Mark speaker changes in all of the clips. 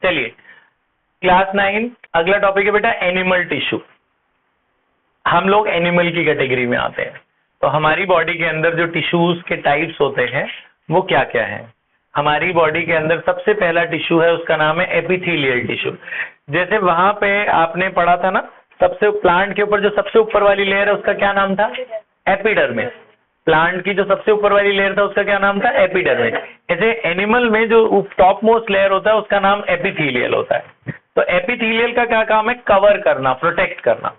Speaker 1: चलिए क्लास 9 अगला टॉपिक है बेटा एनिमल टिश्यू। हम लोग एनिमल की कैटेगरी में आते हैं। तो हमारी बॉडी के अंदर जो टिश्यूज के टाइप्स होते हैं वो क्या क्या है। हमारी बॉडी के अंदर सबसे पहला टिश्यू है, उसका नाम है एपिथेलियल टिश्यू। जैसे वहां पे आपने पढ़ा था ना, सबसे प्लांट के ऊपर जो सबसे ऊपर वाली लेयर है उसका क्या नाम था, एपिडर्मिस। प्लांट की जो सबसे ऊपर वाली लेयर था उसका क्या नाम था, एपिडर्मिस। ऐसे एनिमल में जो टॉप मोस्ट लेयर होता है उसका नाम एपिथेलियल होता है। तो एपिथेलियल का क्या काम है, कवर करना, प्रोटेक्ट करना।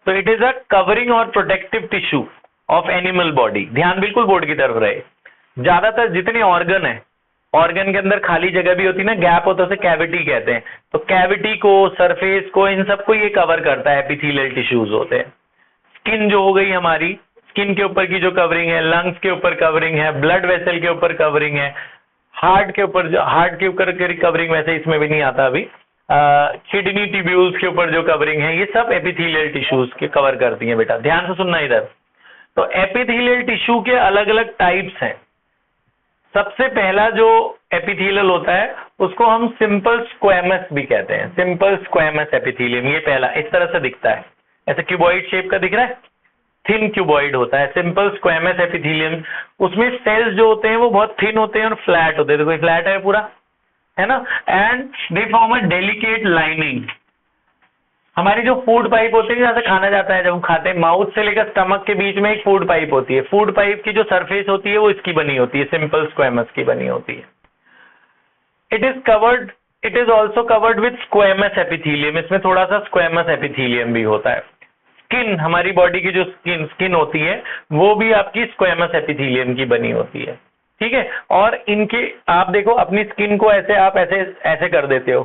Speaker 1: तो इट इज अ कवरिंग और protective tissue of animal body. ध्यान बिल्कुल बोर्ड की तरफ रहे। ज्यादातर जितने ऑर्गन है, ऑर्गन के अंदर खाली जगह भी होती है ना, गैप होता है, उसे कैविटी कहते हैं। तो कैविटी को, सरफेस को, इन सबको ये कवर करता है, एपिथेलियल टिश्यूज होते हैं। स्किन जो हो गई हमारी, स्किन के ऊपर की जो कवरिंग है, लंग्स के ऊपर कवरिंग है, ब्लड वेसल के ऊपर कवरिंग है, हार्ट के ऊपर कवरिंग वैसे इसमें भी नहीं आता अभी, किडनी ट्यूब्यूल्स के ऊपर जो कवरिंग है, ये सब एपिथेलियल टिश्यूज के कवर करती हैं बेटा। ध्यान से सुनना इधर। तो एपिथेलियल टिश्यू के अलग अलग टाइप्स हैं। सबसे पहला जो एपिथेलियल होता है उसको हम सिंपल स्क्वेमस भी कहते हैं। सिंपल स्क्वेमस एपिथेलियम, ये पहला इस तरह से दिखता है, ऐसे क्यूबॉइड शेप का दिख रहा है, थिन क्यूबॉइड होता है सिंपल स्क्वेमस एपिथेलियम। उसमें सेल्स जो होते हैं वो बहुत थिन होते हैं और फ्लैट होते हैं। देखो फ्लैट है पूरा, है ना, and they form a delicate lining. हमारी जो फूड पाइप होती है, जहां से खाना जाता है, जब हम खाते हैं, माउथ से लेकर स्टमक के बीच में एक फूड पाइप होती है। फूड पाइप की जो सरफेस होती है वो इसकी बनी होती है, सिंपल स्क्वेमस की बनी होती है। It is also covered with squamous epithelium. इसमें थोड़ा सा स्क्वेमस एपिथेलियम भी होता है। स्किन, हमारी बॉडी की जो स्किन होती है वो भी आपकी स्क्वेमस एपिथेलियम की बनी होती है, ठीक है। और इनके आप देखो, अपनी स्किन को ऐसे आप ऐसे कर देते हो,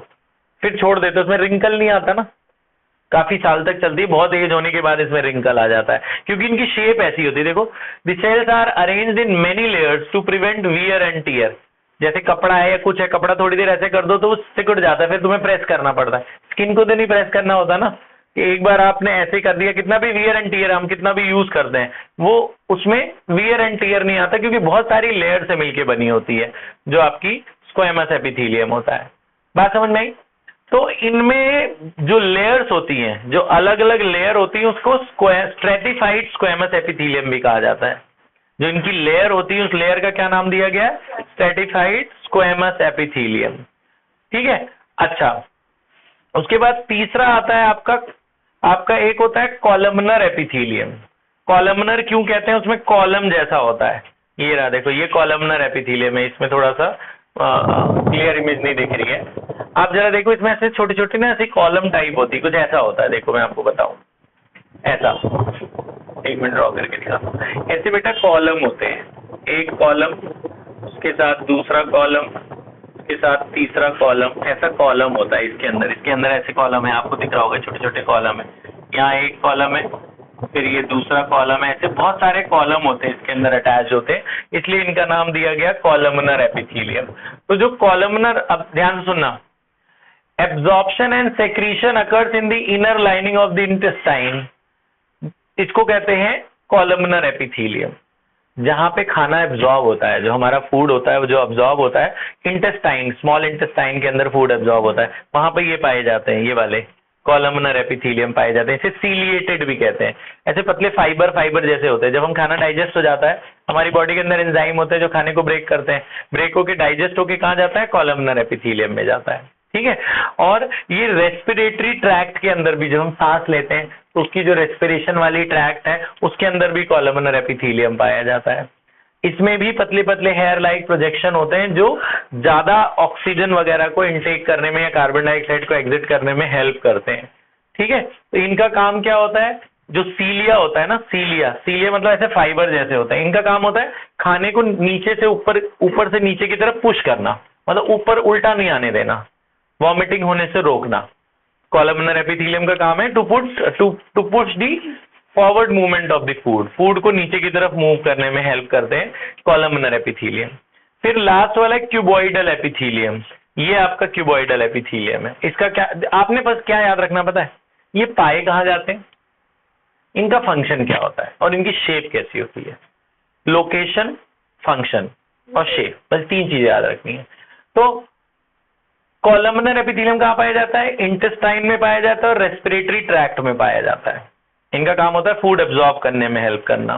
Speaker 1: फिर छोड़ देते हो, उसमें रिंकल नहीं आता ना, काफी साल तक चलती है, बहुत एज होने के बाद इसमें रिंकल आ जाता है, क्योंकि इनकी शेप ऐसी होती है। देखो, the cells are arranged in many layers to prevent wear and tear. जैसे कपड़ा है या कुछ है, कपड़ा थोड़ी देर ऐसे कर दो तो वो सिकुड़ जाता है, फिर तुम्हें प्रेस करना पड़ता है। स्किन को तो नहीं प्रेस करना होता ना, कि एक बार आपने ऐसे कर दिया, कितना भी वियर एंड टियर हम कितना भी यूज करते हैं, वो उसमें वियर एंड टियर नहीं आता, क्योंकि बहुत सारी लेयर से मिलकर बनी होती है जो आपकी स्क्वेमस एपिथेलियम होता है। बात समझ में आई? तो इनमें जो लेयर्स होती हैं, जो अलग अलग लेयर होती है, उसको स्ट्रेटिफाइड स्क्वेमस एपिथेलियम भी कहा जाता है। जो इनकी लेयर होती है उस लेयर का क्या नाम दिया गया है, स्ट्रेटिफाइड स्क्वेमस एपिथेलियम, ठीक है। अच्छा, उसके बाद तीसरा आता है आपका एक होता है कॉलमनर एपिथेलियम। कॉलमनर क्यों कहते हैं, उसमें कॉलम जैसा होता है। ये रहा, देखो, ये कॉलमनर एपिथेलियम है। इसमें थोड़ा सा क्लियर इमेज नहीं दिख रही है, आप जरा देखो, इसमें ऐसे छोटी छोटी ना ऐसी कॉलम टाइप होती है, कुछ ऐसा होता है। देखो मैं आपको बताऊं, ऐसा, एक मिनट ड्रॉ करके दिखाता हूं। ऐसे बेटा कॉलम होते हैं, एक कॉलम, उसके साथ दूसरा कॉलम, उसके साथ तीसरा कॉलम, ऐसा कॉलम होता है इसके अंदर ऐसे कॉलम है, आपको दिख रहा होगा, छोटे छोटे कॉलम है। यहाँ एक कॉलम है, फिर ये दूसरा कॉलम है, ऐसे बहुत सारे कॉलम होते हैं इसके अंदर अटैच होते हैं, इसलिए इनका नाम दिया गया कॉलमनर एपिथेलियम। तो जो कॉलमनर, अब ध्यान से सुनना, absorption and secretion occurs in the inner lining of the intestine, इसको कहते हैं कॉलमनर एपिथेलियम। जहां पे खाना एब्जॉर्ब होता है, जो हमारा फूड होता है, वो जो एब्जॉर्ब होता है इंटेस्टाइन, स्मॉल इंटेस्टाइन के अंदर फूड एब्जॉर्ब होता है, वहां पे ये पाए जाते हैं, ये वाले कॉलमनर एपिथेलियम पाए जाते हैं। इसे सीलिएटेड भी कहते हैं। ऐसे पतले फाइबर जैसे होते हैं। जब हम खाना डाइजेस्ट हो जाता है, हमारी बॉडी के अंदर एंजाइम होते हैं जो खाने को ब्रेक करते हैं, ब्रेक होके डाइजेस्ट होके कहाँ जाता है, कॉलमनर एपिथेलियम में जाता है, ठीक है। और ये रेस्पिरेटरी ट्रैक्ट के अंदर भी, जब हम सांस लेते हैं तो उसकी जो रेस्पिरेशन वाली ट्रैक्ट है उसके अंदर भी कॉलमनर एपिथेलियम पाया जाता है। इसमें भी पतले पतले हेयर लाइक प्रोजेक्शन होते हैं जो ज्यादा ऑक्सीजन वगैरह को इनटेक करने में या कार्बन डाइऑक्साइड को एग्जिट करने में हेल्प करते हैं, ठीक है। तो इनका काम क्या होता है, जो सीलिया होता है ना, सीलिया मतलब ऐसे फाइबर जैसे होता है, इनका काम होता है खाने को नीचे से ऊपर से नीचे की तरफ पुश करना, मतलब ऊपर उल्टा नहीं आने देना, वॉमिटिंग होने से रोकना। कॉलमनर एपिथेलियम का काम है to push the forward movement of the food को नीचे की तरफ मूव करने में हेल्प करते हैं कॉलमनर एपिथेलियम। फिर लास्ट वाला है क्यूबॉइडल एपिथेलियम। ये आपका क्यूबॉइडल एपिथेलियम है। इसका क्या आपने बस क्या याद रखना पता है, ये पाए कहाँ जाते हैं, इनका फंक्शन क्या होता है और इनकी शेप कैसी होती है। लोकेशन, फंक्शन और शेप, बस तीन चीजें याद रखनी है। तो कॉलमनर एपिथेलियम कहाँ पाया जाता है? इंटेस्टाइन में पाया जाता है और रेस्पिरेटरी ट्रैक्ट में पाया जाता है। इनका काम होता है फूड एब्जॉर्ब करने में हेल्प करना।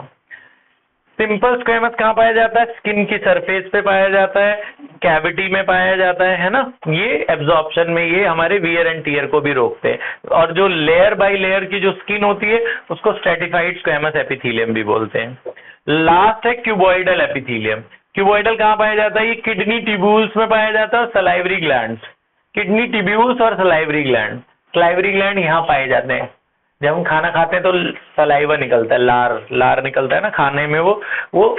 Speaker 1: सिंपल स्क्वेमस कहाँ पाया जाता है? स्किन की सरफेस पे पाया जाता है, कैविटी में पाया जाता है ना। ये एब्जॉर्प्शन में ये हमारे वियर एंड टियर को भी रोकते हैं। और जो लेयर बाय लेयर की जो स्किन होती है उसको स्ट्रेटिफाइड स्क्वेमस एपिथेलियम भी बोलते हैं। लास्ट है क्यूबॉइडल एपिथेलियम। क्यूबॉइडल कहाँ पाया जाता है? ये किडनी ट्यूब्यूल्स में पाया जाता है और सलाइवरी ग्लैंड्स। किडनी ट्यूब्यूल्स और सलाइवरी ग्लैंड, सलाइवरी ग्लैंड यहाँ पाए जाते हैं। जब हम खाना खाते हैं तो सलाइवा निकलता है, लार निकलता है ना खाने में, वो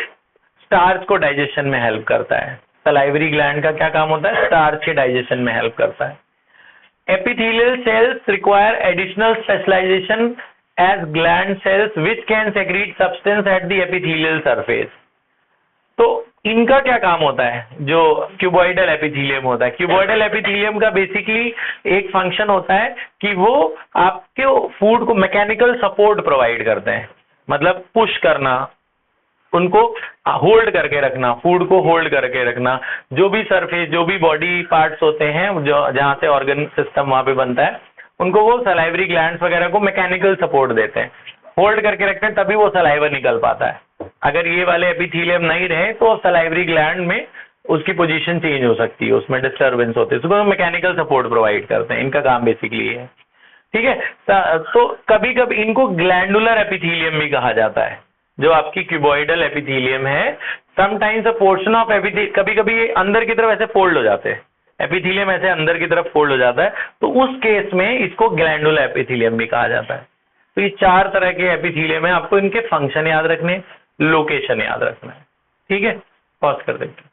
Speaker 1: स्टार्च को डाइजेशन में हेल्प करता है। सलाइवरी ग्लैंड का क्या काम होता है? स्टार्च के डाइजेशन में हेल्प करता है। Epithelial cells require additional specialization as gland cells which can secrete substance at the epithelial surface. तो इनका क्या काम होता है? जो क्यूबॉइडल एपिथेलियम होता है, क्यूबॉइडल एपिथेलियम का बेसिकली एक फंक्शन होता है कि वो आपके फूड को मैकेनिकल सपोर्ट प्रोवाइड करते हैं। मतलब पुश करना, उनको होल्ड करके रखना, फूड को होल्ड करके रखना। जो भी सरफेस, जो भी बॉडी पार्ट्स होते हैं जो जहां से ऑर्गन सिस्टम वहां पे बनता है, उनको वो सलाइवरी ग्लैंड्स वगैरह को मैकेनिकल सपोर्ट देते हैं, होल्ड करके रखते हैं, तभी वो सलाइवा निकल पाता है। अगर ये वाले एपिथेलियम नहीं रहे तो सलाइवरी ग्लैंड में उसकी पोजीशन चेंज हो सकती है, उसमें डिस्टर्बेंस होते हैं, उसको मैकेनिकल सपोर्ट प्रोवाइड करते हैं। इनका काम बेसिकली है, ठीक है। तो कभी कभी इनको ग्लैंडुलर एपिथेलियम भी कहा जाता है, जो आपकी क्यूबॉइडल एपिथेलियम है। Sometimes a portion of epithelium, कभी कभी ये अंदर की तरफ ऐसे फोल्ड हो जाते हैं, एपिथेलियम ऐसे अंदर की तरफ फोल्ड हो जाता है, तो उस केस में इसको ग्लैंडुलर एपिथेलियम भी कहा जाता है। तो ये 4 तरह के एपिथेलियम है, आपको इनके फंक्शन याद रखने, लोकेशन याद रखना है, ठीक है। पॉज कर देते हैं।